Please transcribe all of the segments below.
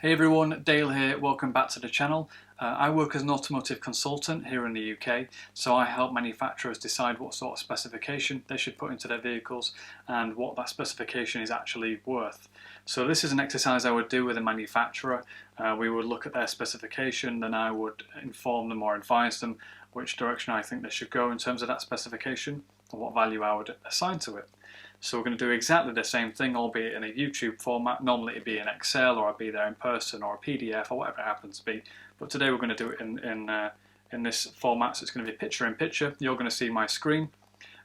Hey everyone, Dale here, welcome back to the channel. I work as an automotive consultant here in the UK, so I help manufacturers decide what sort of specification they should put into their vehicles and what that specification is actually worth. So this is an exercise I would do with a manufacturer. We would look at their specification, then I would inform them or advise them which direction I think they should go in terms of that specification and what value I would assign to it. So we're going to do exactly the same thing, albeit in a YouTube format. Normally it'd be in Excel, or I'd be there in person, or a PDF, or whatever it happens to be. But today we're going to do it in this format, so it's going to be picture in picture. You're going to see my screen.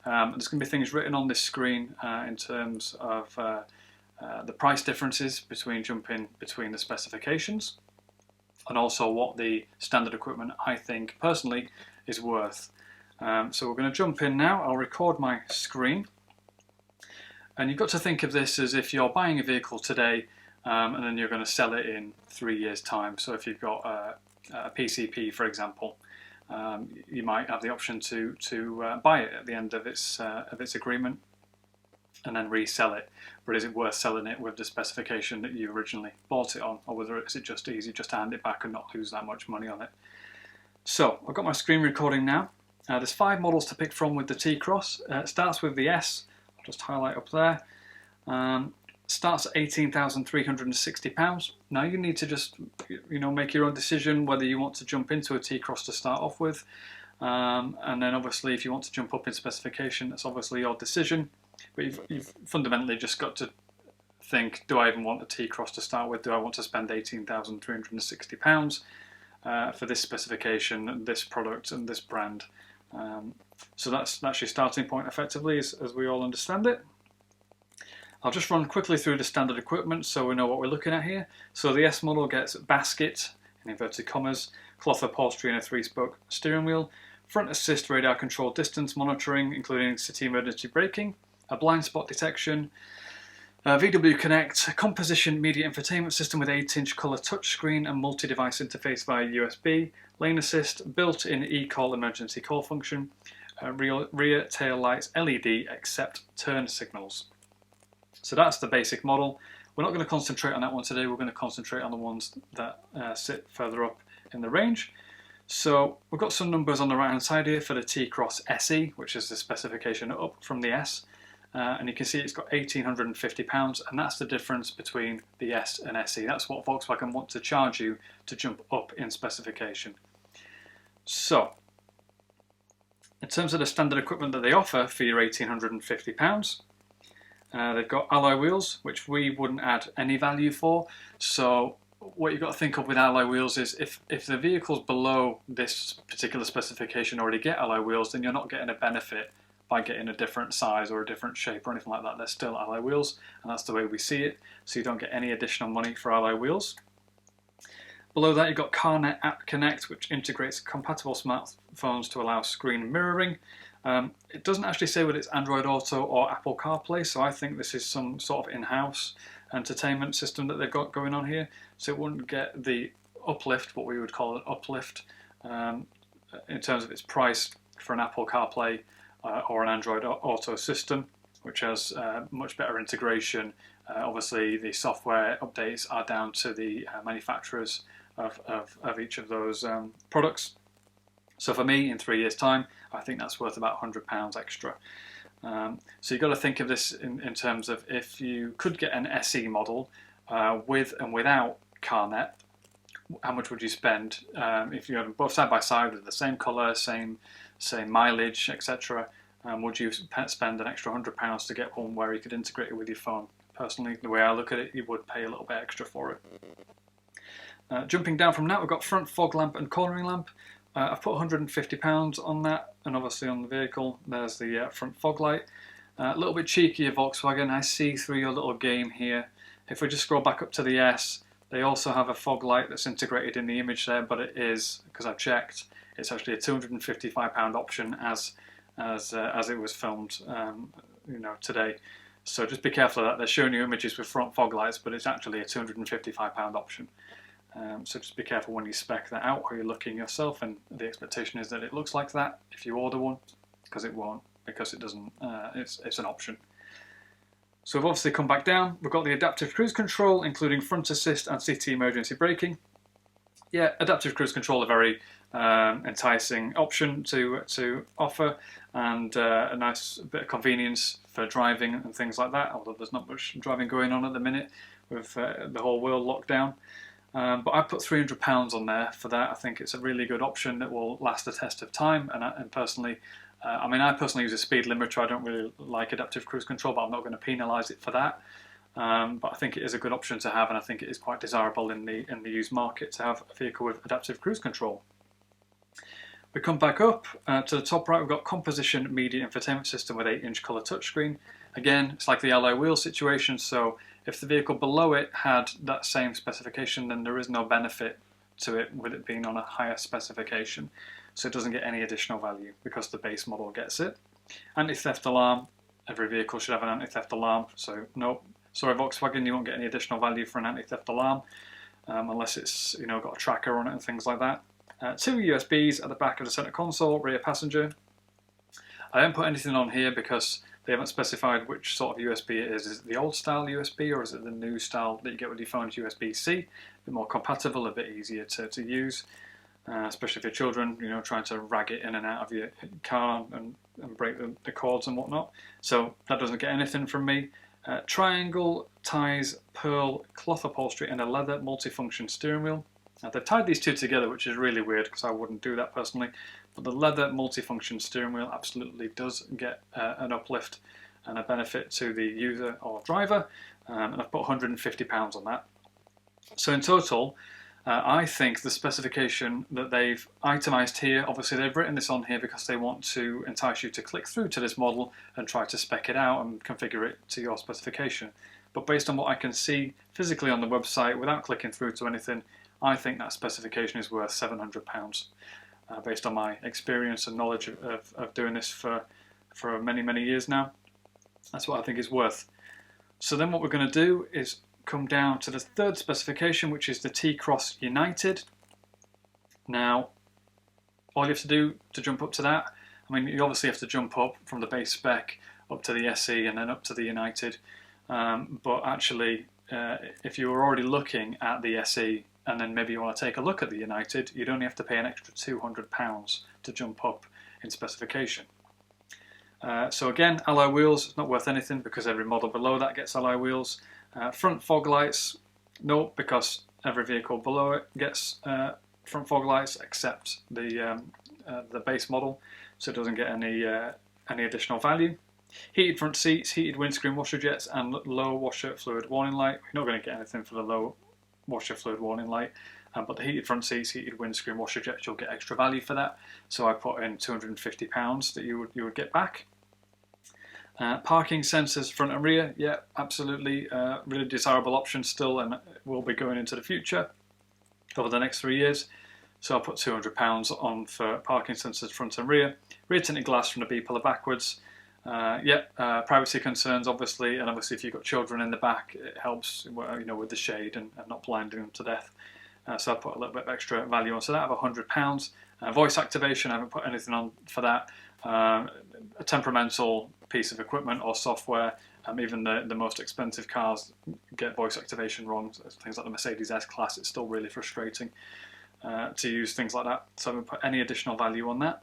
There's going to be things written on this screen in terms of the price differences between jumping between the specifications, and also what the standard equipment I think personally is worth. So we're going to jump in now. I'll record my screen. And you've got to think of this as if you're buying a vehicle today and then you're going to sell it in 3 years' time. So if you've got a PCP, for example, you might have the option to buy it at the end of its agreement and then resell it. But is it worth selling it with the specification that you originally bought it on, or whether is it just easy just to hand it back and not lose that much money on it? So I've got my screen recording now. There's 5 models to pick from with the T-Cross. It starts with the S. Just highlight up there. Starts at £18,360. Now you need to just make your own decision whether you want to jump into a T-Cross to start off with, and then obviously if you want to jump up in specification, that's obviously your decision. But you've fundamentally just got to think: do I even want a T-Cross to start with? Do I want to spend £18,360 for this specification, this product, and this brand? So that's your starting point effectively, as we all understand it. I'll just run quickly through the standard equipment so we know what we're looking at here. So the S model gets basket, in inverted commas, cloth upholstery and a 3-spoke steering wheel, front assist radar control distance monitoring including city emergency braking, a blind spot detection, VW Connect, a composition media infotainment system with 8-inch colour touchscreen and multi-device interface via USB, lane assist, built-in e-call emergency call function, rear tail lights LED except turn signals. So that's the basic model. We're not going to concentrate on that one today. We're going to concentrate on the ones that sit further up in the range. So we've got some numbers on the right hand side here for the T-Cross SE, which is the specification up from the S. And you can see it's got £1,850, and that's the difference between the S and SE. That's what Volkswagen want to charge you to jump up in specification. So, in terms of the standard equipment that they offer for your £1,850, they've got alloy wheels, which we wouldn't add any value for. So what you've got to think of with alloy wheels is if the vehicles below this particular specification already get alloy wheels, then you're not getting a benefit by getting a different size or a different shape or anything like that. They're still alloy wheels, and that's the way we see it. So you don't get any additional money for alloy wheels. Below that you've got CarNet App Connect, which integrates compatible smartphones to allow screen mirroring. It doesn't actually say whether it's Android Auto or Apple CarPlay, so I think this is some sort of in-house entertainment system that they've got going on here. So it wouldn't get the uplift, what we would call an uplift, in terms of its price for an Apple CarPlay or an Android Auto system, which has much better integration. Obviously the software updates are down to the manufacturers of each of those products. So for me, in 3 years' time, I think that's worth about £100 extra. So you've got to think of this in terms of if you could get an SE model with and without CarNet, how much would you spend? If you had them both side by side with the same colour, same mileage, etc., would you spend an extra £100 to get one where you could integrate it with your phone? Personally, the way I look at it, you would pay a little bit extra for it. Jumping down from that, we've got front fog lamp and cornering lamp. I've put £150 on that, and obviously on the vehicle there's the front fog light. A little bit cheeky of Volkswagen, I see through your little game here. If we just scroll back up to the S, they also have a fog light that's integrated in the image there, but it is, because I've checked, it's actually a £255 option as it was filmed today. So just be careful of that. They're showing you images with front fog lights, but it's actually a £255 option. So just be careful when you spec that out or you're looking yourself, and the expectation is that it looks like that if you order one, because it won't, because it doesn't, it's an option. So we've obviously come back down. We've got the adaptive cruise control, including front assist and CT emergency braking. Yeah, adaptive cruise control, a very enticing option to offer, and a nice bit of convenience for driving and things like that, although there's not much driving going on at the minute with the whole world locked down. But I put £300 on there for that. I think it's a really good option that will last the test of time, and personally, I personally use a speed limiter. I don't really like adaptive cruise control, but I'm not going to penalise it for that. But I think it is a good option to have, and I think it is quite desirable in the used market to have a vehicle with adaptive cruise control. We come back up to the top right. We've got composition media infotainment system with 8-inch colour touchscreen. Again, it's like the alloy wheel situation, so if the vehicle below it had that same specification, then there is no benefit to it with it being on a higher specification, so it doesn't get any additional value because the base model gets it. Anti-theft alarm, every vehicle should have an anti-theft alarm, so no, sorry Volkswagen, you won't get any additional value for an anti-theft alarm unless it's got a tracker on it and things like that. 2 USBs at the back of the centre console, rear passenger. I don't put anything on here because they haven't specified which sort of USB it is. Is it the old style USB or is it the new style that you get with your phone's USB-C? A bit more compatible, a bit easier to use, especially if your children, trying to rag it in and out of your car and break the cords and whatnot. So that doesn't get anything from me. Triangle ties pearl cloth upholstery and a leather multifunction steering wheel. Now they've tied these two together, which is really weird because I wouldn't do that personally, but the leather multifunction steering wheel absolutely does get an uplift and a benefit to the user or driver, and I've put £150 on that. So in total, I think the specification that they've itemised here, obviously they've written this on here because they want to entice you to click through to this model and try to spec it out and configure it to your specification. But based on what I can see physically on the website without clicking through to anything, I think that specification is worth £700 based on my experience and knowledge of doing this for many years now. That's what I think is worth. So then what we're going to do is come down to the third specification, which is the T-Cross United. Now, all you have to do to jump up to that, you obviously have to jump up from the base spec up to the SE and then up to the United. But actually, if you were already looking at the SE and then maybe you want to take a look at the United, you'd only have to pay an extra £200 to jump up in specification. So again, alloy wheels, it's not worth anything because every model below that gets alloy wheels. Front fog lights, no, because every vehicle below it gets front fog lights except the base model, so it doesn't get any additional value. Heated front seats, heated windscreen washer jets, and low washer fluid warning light. You're not going to get anything for the low washer fluid warning light, but the heated front seats, heated windscreen washer jets, you'll get extra value for that. So I put in £250 that you would get back. Parking sensors front and rear, yeah, absolutely, really desirable option still, and will be going into the future over the next 3 years. So I'll put £200 on for parking sensors front and rear. Rear tinted glass from the B pillar backwards. Privacy concerns obviously, and obviously if you've got children in the back, it helps with the shade and not blinding them to death. So I put a little bit of extra value on. So that of £100. Voice activation, I haven't put anything on for that. A temperamental piece of equipment or software. Even the most expensive cars get voice activation wrong. So things like the Mercedes S-Class, it's still really frustrating to use things like that. So I haven't put any additional value on that.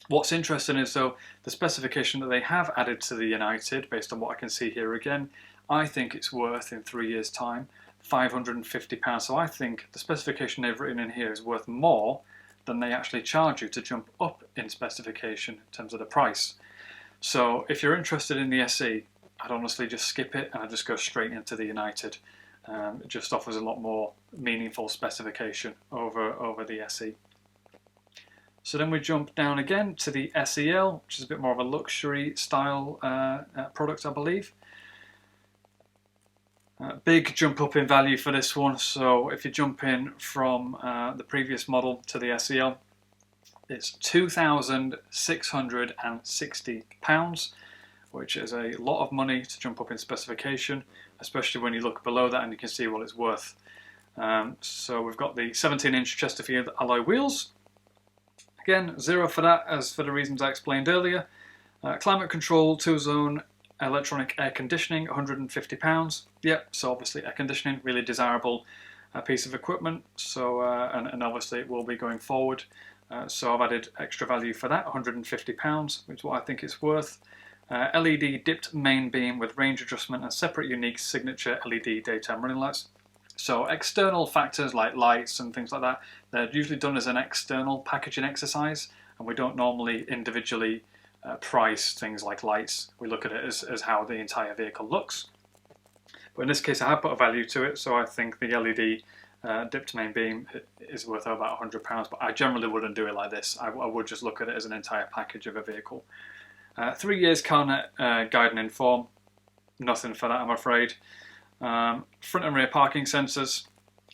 What's interesting is though the specification that they have added to the United, based on what I can see here again, I think it's worth in 3 years' time £550. So I think the specification they've written in here is worth more than they actually charge you to jump up in specification in terms of the price. So if you're interested in the SE, I'd honestly just skip it and I'd just go straight into the United. It just offers a lot more meaningful specification over the SE. So then we jump down again to the SEL, which is a bit more of a luxury style product, I believe. Big jump up in value for this one. So if you jump in from the previous model to the SEL, it's £2,660, which is a lot of money to jump up in specification, especially when you look below that and you can see what it's worth. So we've got the 17-inch Chesterfield alloy wheels. Again, 0 for that, as for the reasons I explained earlier. Climate control 2-zone electronic air conditioning, £150. Yep, so obviously air conditioning, really desirable piece of equipment. So and obviously it will be going forward. So I've added extra value for that, £150, which is what I think it's worth. LED dipped main beam with range adjustment and separate unique signature LED daytime running lights. So external factors like lights and things like that, they're usually done as an external packaging exercise, and we don't normally individually price things like lights. We look at it as how the entire vehicle looks. But in this case I have put a value to it, so I think the LED dipped main beam is worth about £100, but I generally wouldn't do it like this. I would just look at it as an entire package of a vehicle. 3 years CarNet guide and inform, nothing for that I'm afraid. Front and rear parking sensors,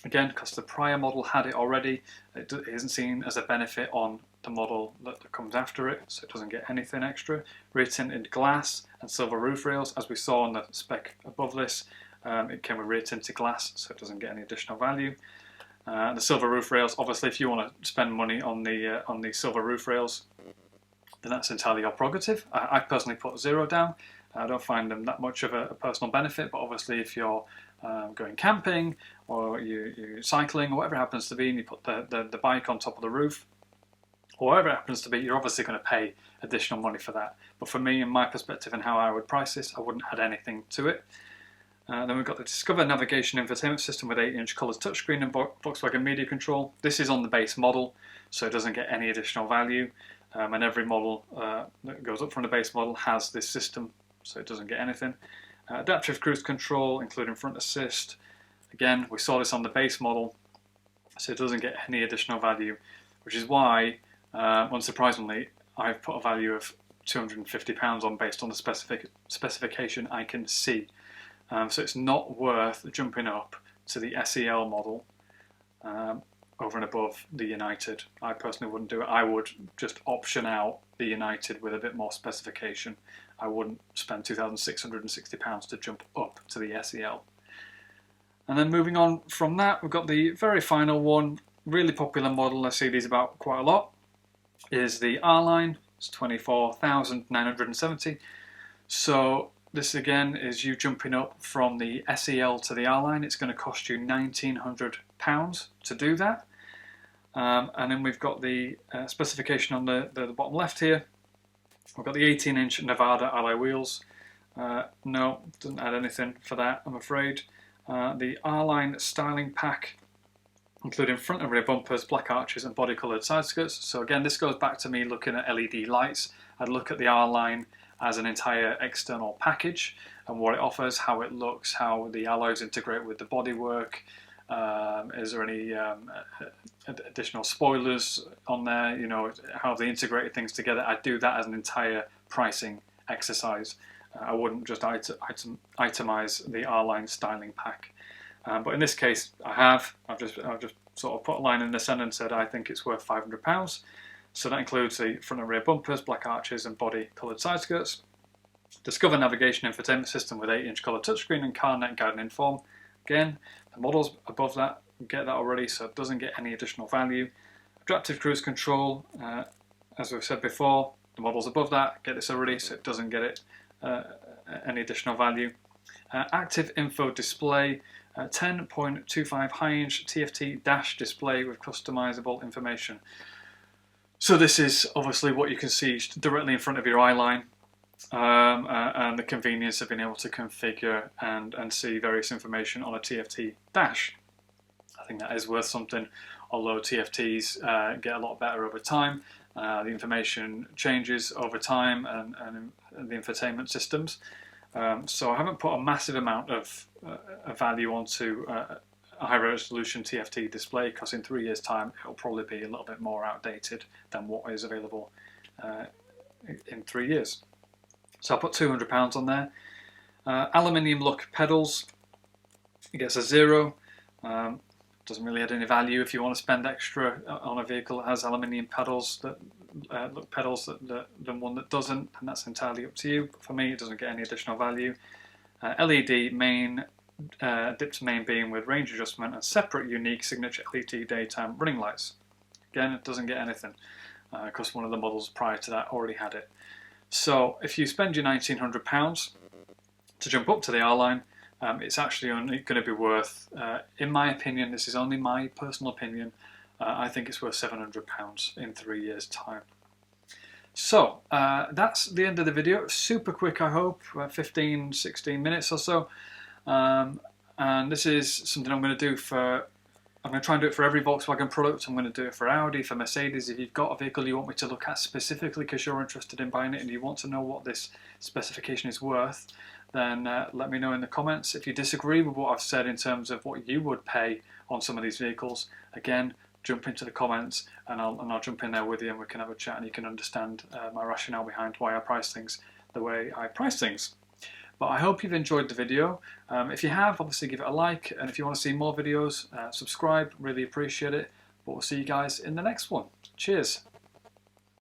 again because the prior model had it already, it isn't seen as a benefit on the model that comes after it, so it doesn't get anything extra. Rear tinted glass and silver roof rails, as we saw on the spec above this, it came with rear tinted glass, so it doesn't get any additional value. The silver roof rails, obviously if you want to spend money on the silver roof rails, then that's entirely your prerogative. I personally put 0 down. I don't find them that much of a personal benefit, but obviously if you're going camping or you're cycling or whatever it happens to be, and you put the bike on top of the roof, or whatever it happens to be, you're obviously going to pay additional money for that. But for me, in my perspective and how I would price this, I wouldn't add anything to it. Then we've got the Discover navigation infotainment system with 8-inch colours touchscreen and Volkswagen media control. This is on the base model, so it doesn't get any additional value. And every model that goes up from the base model has this system, so it doesn't get anything. Adaptive cruise control, including front assist. Again, we saw this on the base model, so it doesn't get any additional value, which is why, unsurprisingly, I've put a value of £250 on based on the specification I can see. So it's not worth jumping up to the SEL model over and above the United. I personally wouldn't do it. I would just option out the United with a bit more specification. I wouldn't spend £2,660 to jump up to the SEL. And then moving on from that, we've got the very final one, really popular model, I see these about quite a lot, is the R-Line. It's 24,970. So this again is you jumping up from the SEL to the R-Line. It's going to cost you £1,900 to do that. And then we've got the specification on the bottom left here. We've got the 18-inch Nevada alloy wheels. No, doesn't add anything for that, I'm afraid. The R-Line styling pack, including front and rear bumpers, black arches and body coloured side skirts. So again, this goes back to me looking at LED lights. I'd look at the R-Line as an entire external package and what it offers, how it looks, how the alloys integrate with the bodywork. Is there any additional spoilers on there? You know, how they integrated things together. I'd do that as an entire pricing exercise. I wouldn't just itemize the R-Line styling pack. But in this case, I've just sort of put a line in the sand and said I think it's worth £500. So that includes the front and rear bumpers, black arches and body coloured side skirts. Discover navigation infotainment system with 8-inch colour touchscreen and CarNet guide and inform. Again, the models above that get that already, so it doesn't get any additional value. Adaptive cruise control, as we've said before, the models above that get this already, so it doesn't get it any additional value. Active info display, 10.25 high-inch TFT dash display with customizable information. So this is obviously what you can see directly in front of your eye line, and the convenience of being able to configure and see various information on a TFT dash. I think that is worth something, although TFTs get a lot better over time. The information changes over time and the infotainment systems. So I haven't put a massive amount of value onto a high resolution TFT display, because in 3 years' time it'll probably be a little bit more outdated than what is available in 3 years. So I put £200 on there. Aluminium look pedals, it gets a 0. Doesn't really add any value if you want to spend extra on a vehicle that has aluminium pedals that look pedals than one that doesn't, and that's entirely up to you. But for me, it doesn't get any additional value. LED main dipped main beam with range adjustment and separate unique signature LED daytime running lights. Again, it doesn't get anything because one of the models prior to that already had it. So if you spend your £1,900, to jump up to the R-Line, it's actually only going to be worth, in my opinion, this is only my personal opinion, I think it's worth £700 in 3 years' time. So that's the end of the video. Super quick, I hope, 15-16 minutes or so. And this is something I'm going to do for, I'm going to try and do it for every Volkswagen product. I'm going to do it for Audi, for Mercedes. If you've got a vehicle you want me to look at specifically because you're interested in buying it and you want to know what this specification is worth, then let me know in the comments. If you disagree with what I've said in terms of what you would pay on some of these vehicles, again, jump into the comments and I'll jump in there with you and we can have a chat and you can understand my rationale behind why I price things the way I price things. But I hope you've enjoyed the video. If you have, obviously give it a like, and if you want to see more videos, subscribe, really appreciate it. But we'll see you guys in the next one. Cheers.